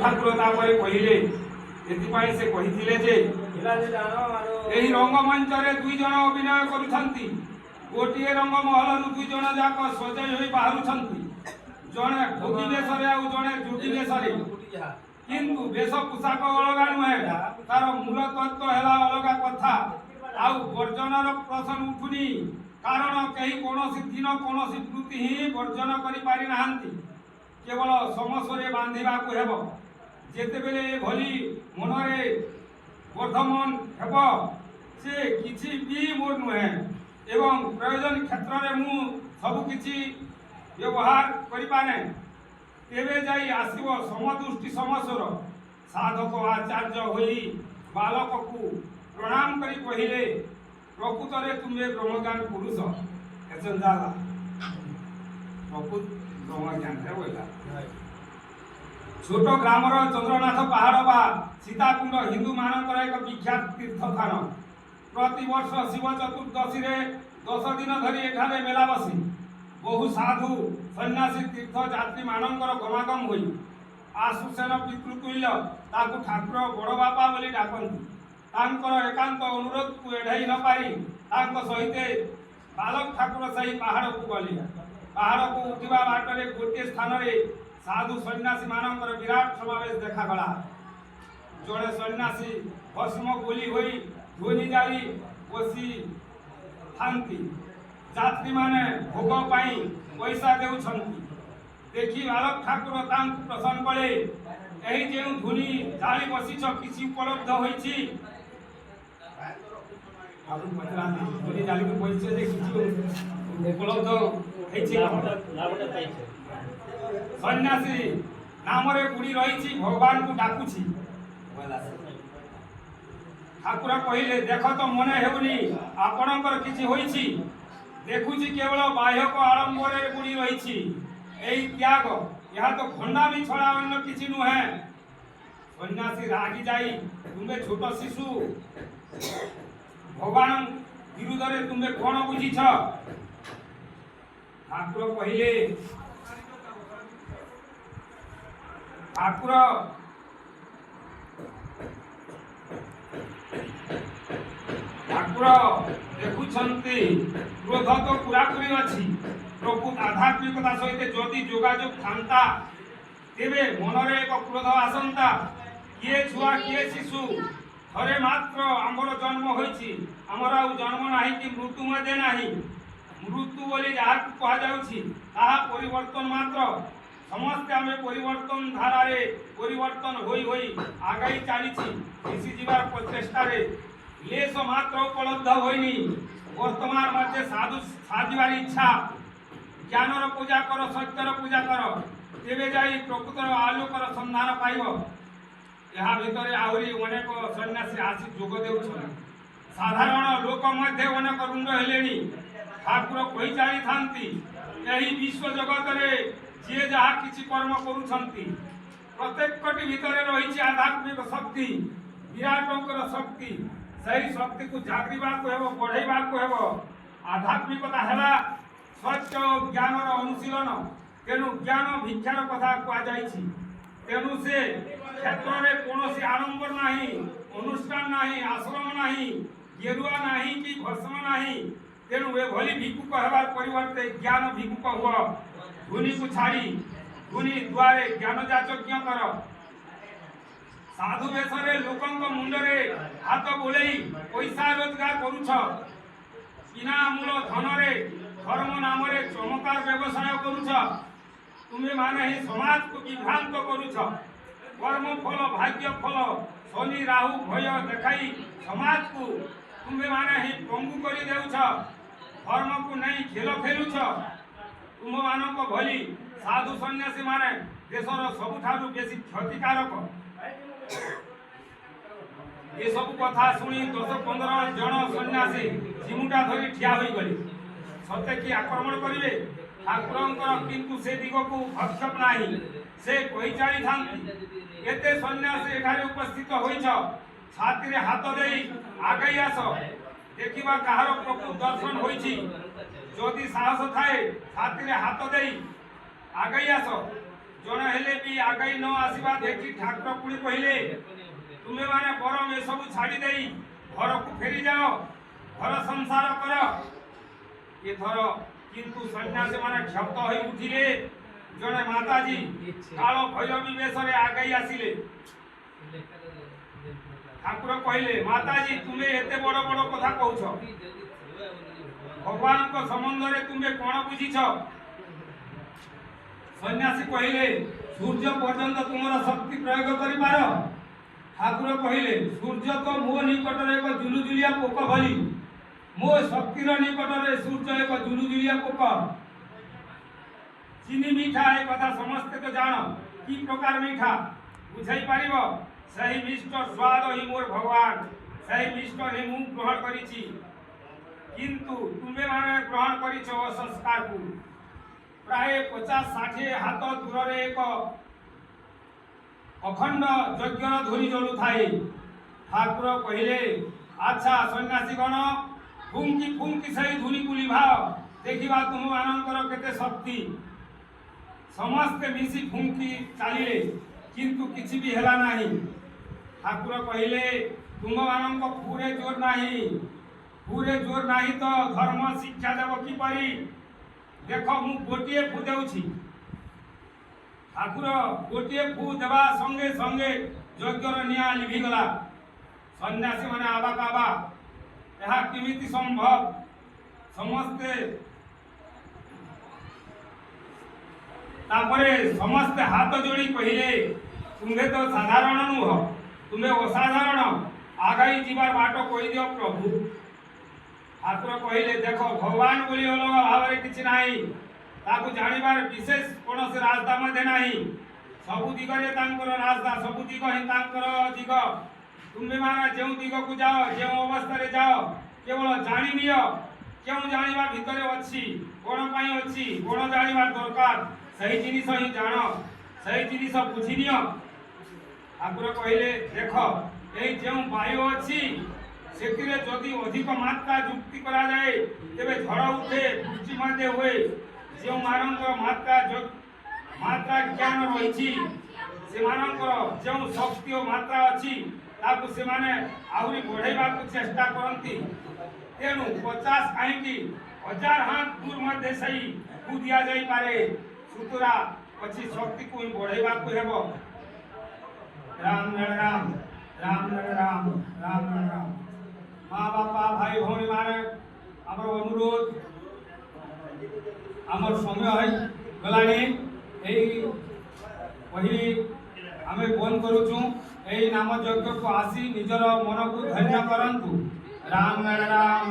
ଠାକୁର ତାପରେ କହିଲେ ଏଥିପାଇଁ ସେ କହିଥିଲେ ଯେ ଏହି ରଙ୍ଗମଞ୍ଚରେ ଦୁଇ ଜଣ ଅଭିନୟ କରୁଛନ୍ତି। ଗୋଟିଏ ରଙ୍ଗମହଲରୁ ଦୁଇ ଜଣ ଯାକ ସଜେଇ ହୋଇ ବାହାରୁଛନ୍ତି, ଜଣେ ଭୋଗୀ ବେଶରେ ଆଉ ଜଣେ ଯୋଗୀ ବେଶରେ। କିନ୍ତୁ ବେଶ ପୋଷାକ ଅଲଗା ନୁହେଁ, ତାର ମୂଳ ତତ୍ତ୍ୱ ହେଲା ଅଲଗା କଥା। ଆଉ ବର୍ଜନର ପ୍ରଶ୍ନ ଉଠୁନି, କାରଣ କେହି କୌଣସି ଦିନ କୌଣସି ବୃତ୍ତି ହିଁ ବର୍ଜନ କରିପାରି ନାହାନ୍ତି। କେବଳ ସମସ୍ତରେ ବାନ୍ଧିବାକୁ ହେବ। ଯେତେବେଳେ ଏଭଳି ମନରେ ବର୍ଦ୍ଧମାନ ହେବ ସେ କିଛି ବି ମୋର ନୁହେଁ ଏବଂ ପ୍ରୟୋଜନ କ୍ଷେତ୍ରରେ ମୁଁ ସବୁକିଛି ବ୍ୟବହାର କରିପାରେ, ତେବେ ଯାଇ ଆସିବ ସମଦୃଷ୍ଟି ସମସ୍ୱର। ସାଧକ ଆଚାର୍ଯ୍ୟ ହୋଇ ବାଲକକୁ ପ୍ରଣାମ କରି କହିଲେ, ପ୍ରକୃତରେ ତୁମେ ବ୍ରହ୍ମଜ୍ଞାନ ପୁରୁଷ। ପ୍ରକୃତ ବ୍ରହ୍ମଜ୍ଞାନରେ ବୋଇଲା ছোট গ্রামর চন্দ্রনাথ পাহাড় বা সীতাকুণ্ড হিন্দু মানଙ୍କର ଏକ ବିଖ୍ୟାତ ତୀର୍ଥସ୍ଥାନ। ପ୍ରତିବର୍ଷ ଶିବ ଚତୁର୍ଦ୍ଦଶୀରେ 10 ଦିନ ଧରି ଏଠାରେ ମେଳା ବସେ। ବହୁ ସାଧୁ ସନ୍ନ୍ୟାସୀ ତୀର୍ଥଯାତ୍ରୀ ମାନଙ୍କର ଗମାଗମ ହୋଇ ଆଶୁସେନ ପିତୃତୁଲ୍ୟ ତାକୁ ଠାକୁର ବଡ଼ ବାପା ବୋଲି ଡାକନ୍ତି। ତାଙ୍କର ଏକାନ୍ତ ଅନୁରୋଧକୁ ଏଡ଼ାଇ ନ ପାରି ତାଙ୍କ ସହିତ ବାଲକ ଠାକୁର ସେହି ପାହାଡ଼କୁ ଗଲେ। ପାହାଡ଼କୁ ଉଠିବା ବାଟରେ ଗୋଟିଏ ସ୍ଥାନରେ ସାଧୁ ସନ୍ନ୍ୟାସୀ ମାନଙ୍କର ବିରାଟ ସମାବେଶ ଦେଖାଗଲା। ଜଣେ ସନ୍ନ୍ୟାସୀ ଭସ୍ମ ବୋଲି ହୋଇ ଧ୍ୱନି ଜାଳି ବସିଥାନ୍ତି। ଯାତ୍ରୀମାନେ ଭୋଗ ପାଇଁ ପଇସା ଦେଉଛନ୍ତି ଦେଖି ବାଲକ ଠାକୁର ତାଙ୍କୁ ପ୍ରସନ୍ନ କଲେ। ଏହି ଯେଉଁ ଧ୍ୱନି ଜାଳି ବସିଛ କିଛି ଉପଲବ୍ଧ ହୋଇଛି? ଧ୍ୱନି ଜାଳିକି ବସିଛ ଯେ କିଛି ଉପଲବ୍ଧ ହେଇଛି? ସନ୍ନ୍ୟାସୀ ନାମରେ ବୁଡ଼ି ରହିଛି, ଭଗବାନଙ୍କୁ ଡାକୁଛି। ଠାକୁର କହିଲେ, ଦେଖ ତ ମନେ ହେଉନି ଆପଣଙ୍କର କିଛି ହୋଇଛି। ଦେଖୁଛି କେବଳ ବାହ୍ୟକ ଆଡ଼ମ୍ବରରେ ବୁଡ଼ି ରହିଛି। ଏହି ତ୍ୟାଗ, ଏହା ତ ଭଣ୍ଡାମି ଛଡ଼ା ଅନ୍ୟ କିଛି ନୁହେଁ। ସନ୍ନ୍ୟାସୀ ରାଗି ଯାଇ, ତୁମେ ଛୋଟ ଶିଶୁ, ଭଗବାନ ବିରୁଦ୍ଧରେ ତୁମେ କ'ଣ ବୁଝିଛ? ଠାକୁର କହିଲେ, ଠାକୁର ଦେଖୁଛନ୍ତି କ୍ରୋଧ ତ ପୁରାପୁରି ଅଛି। ପ୍ରକୃତ ଆଧ୍ୟାତ୍ମିକତା ସହିତ ଯଦି ଯୋଗାଯୋଗ ଥାନ୍ତା ତେବେ ମନରେ ଏକ କ୍ରୋଧ ଆସନ୍ତା। କିଏ ଛୁଆ କିଏ ଶିଶୁ, ଥରେ ମାତ୍ର ଆମର ଜନ୍ମ ହୋଇଛି, ଆମର ଆଉ ଜନ୍ମ ନାହିଁ କି ମୃତ୍ୟୁ ମଧ୍ୟ ନାହିଁ। ମୃତ୍ୟୁ ବୋଲି ଯାହାକୁ କୁହାଯାଉଛି ତାହା ପରିବର୍ତ୍ତନ ମାତ୍ର। ସମସ୍ତେ ଆମେ ପରିବର୍ତ୍ତନ ଧାରାରେ ପରିବର୍ତ୍ତନ ହୋଇ ହୋଇ ଆଗାଇ ଚାଲିଛି। ମିଶିଯିବାର ପ୍ରଚେଷ୍ଟାରେ ଲେଶ ମାତ୍ର ଉପଲବ୍ଧ ହୋଇନି। ବର୍ତ୍ତମାନ ମଧ୍ୟ ସାଜିବାର ଇଚ୍ଛା। ଜ୍ଞାନର ପୂଜା କର, ସତ୍ୟର ପୂଜା କର, ତେବେ ଯାଇ ପ୍ରକୃତର ଆଲୋକର ସନ୍ଧାନ ପାଇବ। ଏହା ଭିତରେ ଆହୁରି ଅନେକ ସନ୍ନ୍ୟାସୀ ଆସି ଯୋଗ ଦେଉଛନ୍ତି। ସାଧାରଣ ଲୋକ ମଧ୍ୟ ଅନେକ ରୁଣ୍ଡ ହେଲେଣି। ଠାକୁର କହି ଚାଲିଥାନ୍ତି, ଏହି ବିଶ୍ୱ ଜଗତରେ ଯିଏ ଯାହା କିଛି କର୍ମ କରୁଛନ୍ତି ପ୍ରତ୍ୟେକଟି ଭିତରେ ରହିଛି ଆଧ୍ୟାତ୍ମିକ ଶକ୍ତି, ବିରାଟଙ୍କର ଶକ୍ତି। ସେହି ଶକ୍ତିକୁ ଜାଗିବାକୁ ହେବ, ବଢ଼େଇବାକୁ ହେବ। ଆଧ୍ୟାତ୍ମିକତା ହେଲା ସତ୍ୟ ଓ ଜ୍ଞାନର ଅନୁଶୀଳନ। ତେଣୁ ଜ୍ଞାନ ଭିକ୍ଷାର କଥା କୁହାଯାଇଛି। ତେଣୁ ସେ କ୍ଷେତ୍ରରେ କୌଣସି ଆଡ଼ମ୍ବର ନାହିଁ, ଅନୁଷ୍ଠାନ ନାହିଁ, ଆଶ୍ରମ ନାହିଁ, ଗେରୁଆ ନାହିଁ କି ଭସ୍ମ ନାହିଁ। ତେଣୁ ଏଭଳି ଭିକ୍ଷୁକ ହେବାର ପରିବର୍ତ୍ତେ ଜ୍ଞାନ ଭିକ୍ଷୁକ ହୁଅ। ଧୂନିକୁ ଛାଡ଼ି ଧୂନି ଦୁଆରେ ଜ୍ଞାନ ଯାଚଜ୍ଞ କର। ସାଧୁ ବେଶରେ ଲୋକଙ୍କ ମୁଣ୍ଡରେ ହାତ ବୋଲେଇ ପଇସା ରୋଜଗାର କରୁଛ। କିଣା ମୂଳ ଧନରେ ଧର୍ମ ନାମରେ ଚମକାର ବ୍ୟବସାୟ କରୁଛ। ତୁମେ ମାନେ ହିଁ ସମାଜକୁ ବିଭ୍ରାନ୍ତ କରୁଛ। କର୍ମ ଫଳ, ଭାଗ୍ୟ ଫଳ, ଶନି ରାହୁ ଭୟ ଦେଖାଇ ସମାଜକୁ ତୁମେ ମାନେ ହିଁ ପଙ୍ଗୁ କରି ଦେଉଛ। ଧର୍ମକୁ ନେଇ ଖେଳ ଖେଳୁଛ। ତୁମମାନଙ୍କ ଭଳି ସାଧୁ ସନ୍ନ୍ୟାସୀ ମାନେ ଦେଶର ସବୁଠାରୁ ବେଶୀ କ୍ଷତିକାରକ। ଏସବୁ କଥା ଶୁଣି 10-15 ଜଣ ସନ୍ନ୍ୟାସୀ ଚିମୁଟା ଧରି ଠିଆ ହୋଇଗଲେ। ସତେ କି ଆକ୍ରମଣ କରିବେ? ଠାକୁରଙ୍କର କିନ୍ତୁ ସେ ଦିଗକୁ ଭକ୍ଷେପ ନାହିଁ। ସେ କହି ଚାଲିଥାନ୍ତି, ଏତେ ସନ୍ନ୍ୟାସୀ ଏଠାରେ ଉପସ୍ଥିତ ହୋଇଛ, ଛାତିରେ ହାତ ଦେଇ ଆଗେଇ ଆସ, ଦେଖିବା କାହାର ପ୍ରକୃତ ଦର୍ଶନ ହୋଇଛି। ଯଦି ସାହସ ଥାଏ ଛାତିରେ ହାତ ଦେଇ ଆଗେଇ ଆସ। ଜଣେ ହେଲେ ବି ଆଗେଇ ନ ଆସିବା ଦେଖି ଠାକୁର ପୁଣି କହିଲେ ତୁମେମାନେ ବରଂ ଏସବୁ ଛାଡ଼ି ଦେଇ ଘରକୁ ଫେରି ଯାଅ, ଘର ସଂସାର କର। ଏଥର କିନ୍ତୁ ସନ୍ନ୍ୟାସୀମାନେ କ୍ଷତ ହୋଇ ଉଠିଲେ। ଜଣେ ମାତାଜୀ କାଳ ଭୈରବୀ ବେଶରେ ଆଗେଇ ଆସିଲେ। ଠାକୁର କହିଲେ, ମାତାଜୀ ତୁମେ ଏତେ ବଡ଼ ବଡ଼ କଥା କହୁଛ, ଭଗବାନଙ୍କ ସମ୍ବନ୍ଧରେ ତୁମେ କ'ଣ ବୁଝିଛ? ସନ୍ନ୍ୟାସୀ କହିଲେ, ସୂର୍ଯ୍ୟ ପର୍ଯ୍ୟନ୍ତ ତୁମର ଶକ୍ତି ପ୍ରୟୋଗ କରିପାର। ଠାକୁର କହିଲେ, ସୂର୍ଯ୍ୟ ତ ମୋ ନିକଟରେ ଏକ ଜୁଲୁଜୁଲିଆ ପୋକ ଭଳି, ମୋ ଶକ୍ତିର ନିକଟରେ ସୂର୍ଯ୍ୟ ଏକ ଜୁଲୁଜୁଲିଆ ପୋକ। ଚିନି ମିଠା ଏ କଥା ସମସ୍ତେ ତ ଜାଣ, କି ପ୍ରକାର ମିଠା ବୁଝାଇ ପାରିବ? ସେହି ମିଷ୍ଟ ସ୍ୱାଦ ହିଁ ମୋର ଭଗବାନ, ସେହି ମିଷ୍ଟ ହିଁ ମୁଁ ଗ୍ରହଣ କରିଛି। କିନ୍ତୁ ତୁମେମାନେ ଗ୍ରହଣ କରିଛ ଅସଂସ୍କାରକୁ। ପ୍ରାୟ 50-60 ହାତ ଦୂରରେ ଏକ ଅଖଣ୍ଡ ଯଜ୍ଞର ଧୂଳି ଜଳୁଥାଏ। ଠାକୁର କହିଲେ, ଆଚ୍ଛା ସନ୍ନ୍ୟାସୀଗଣ, ଫୁଙ୍କି ଫୁଙ୍କି ସେହି ଧୂଳିକୁ ଲିଭାଅ, ଦେଖିବା ତୁମମାନଙ୍କର କେତେ ଶକ୍ତି। ସମସ୍ତେ ମିଶି ଫୁଙ୍କି ଚାଲିଲେ, କିନ୍ତୁ କିଛି ବି ହେଲା ନାହିଁ। ଠାକୁର କହିଲେ, ତୁମମାନଙ୍କ ଫୁରେ ଜୋର ନାହିଁ, ଫୁରେ ଜୋର ନାହିଁ ତ ଧର୍ମ ଶିକ୍ଷା ଦେବ କିପରି? ଦେଖ ମୁଁ ଗୋଟିଏ ଫୁ ଦେଉଛି। ଠାକୁର ଗୋଟିଏ ଫୁ ଦେବା ସଙ୍ଗେ ସଙ୍ଗେ ଯଜ୍ଞର ନିଆଁ ଲିଭିଗଲା। ସନ୍ନ୍ୟାସୀମାନେ ଆବାକ୍ ଆବାକ୍, ଏହା କେମିତି ସମ୍ଭବ? ସମସ୍ତେ ତାପରେ ସମସ୍ତେ ହାତ ଯୋଡ଼ି କହିଲେ, ତୁମେ ତ ସାଧାରଣ ନୁହ, ତୁମେ ଅସାଧାରଣ, ଆଗାଇ ଯିବାର ବାଟ କହିଦିଅ ପ୍ରଭୁ। ଠାକୁର କହିଲେ, ଦେଖ ଭଗବାନ ବୋଲି ଅଲଗା ଭାବରେ କିଛି ନାହିଁ, ତାକୁ ଜାଣିବାର ବିଶେଷ କୌଣସି ରାସ୍ତା ମଧ୍ୟ ନାହିଁ। ସବୁ ଦିଗରେ ତାଙ୍କର ରାସ୍ତା, ସବୁ ଦିଗ ହିଁ ତାଙ୍କର ଦିଗ। ତୁମେମାନେ ଯେଉଁ ଦିଗକୁ ଯାଅ, ଯେଉଁ ଅବସ୍ଥାରେ ଯାଅ, କେବଳ ଜାଣିନିଅ କେଉଁ ଜାଣିବା ଭିତରେ ଅଛି, କ'ଣ ପାଇଁ ଅଛି, କ'ଣ ଜାଣିବା ଦରକାର, ସେହି ଜିନିଷ ହିଁ ଜାଣ, ସେହି ଜିନିଷ ବୁଝିନିଅ। ଠାକୁର କହିଲେ, ଦେଖ এই ଯେଉଁ ବାୟୁ ଅଛି ସେଥିରେ ଯଦି ଅଧିକ ମାତ୍ରା ଯୁକ୍ତି କରାଯାଏ ତେବେ ଝଡ଼ ଉଠେ, ବୃଷ୍ଟି ମଧ୍ୟ ହୁଏ। ଯେଉଁମାନଙ୍କର ମାତ୍ରା ଜ୍ଞାନ ରହିଛି, ସେମାନଙ୍କର ଯେଉଁ ଶକ୍ତି ଓ ମାତ୍ରା ଅଛି ତାକୁ ସେମାନେ ଆହୁରି ବଢ଼ାଇବାକୁ ଚେଷ୍ଟା କରନ୍ତି। ତେଣୁ 50 କାହିଁକି 1000 ହାତ ଦୂର ମଧ୍ୟ ସେହି ଫୁ ଦିଆଯାଇପାରେ। ସୁତରା ଅଛି ଶକ୍ତିକୁ ହିଁ ବଢ଼ାଇବାକୁ ହେବ। ରାମ ରାମ ରାମ ରାମ ରାମ ରାମ। ମା ବାପା ଭାଇ ଭଉଣୀ ମାନେ ଆମର ଅନୁରୋଧ, ଆମର ସମୟ ହେଇଗଲାଣି। এই কহি আমি বন্ধ করুছু। এই নাম যজ্ঞକୁ আসি নিজর মনକୁ ধন্য করন্তু। রাম রাম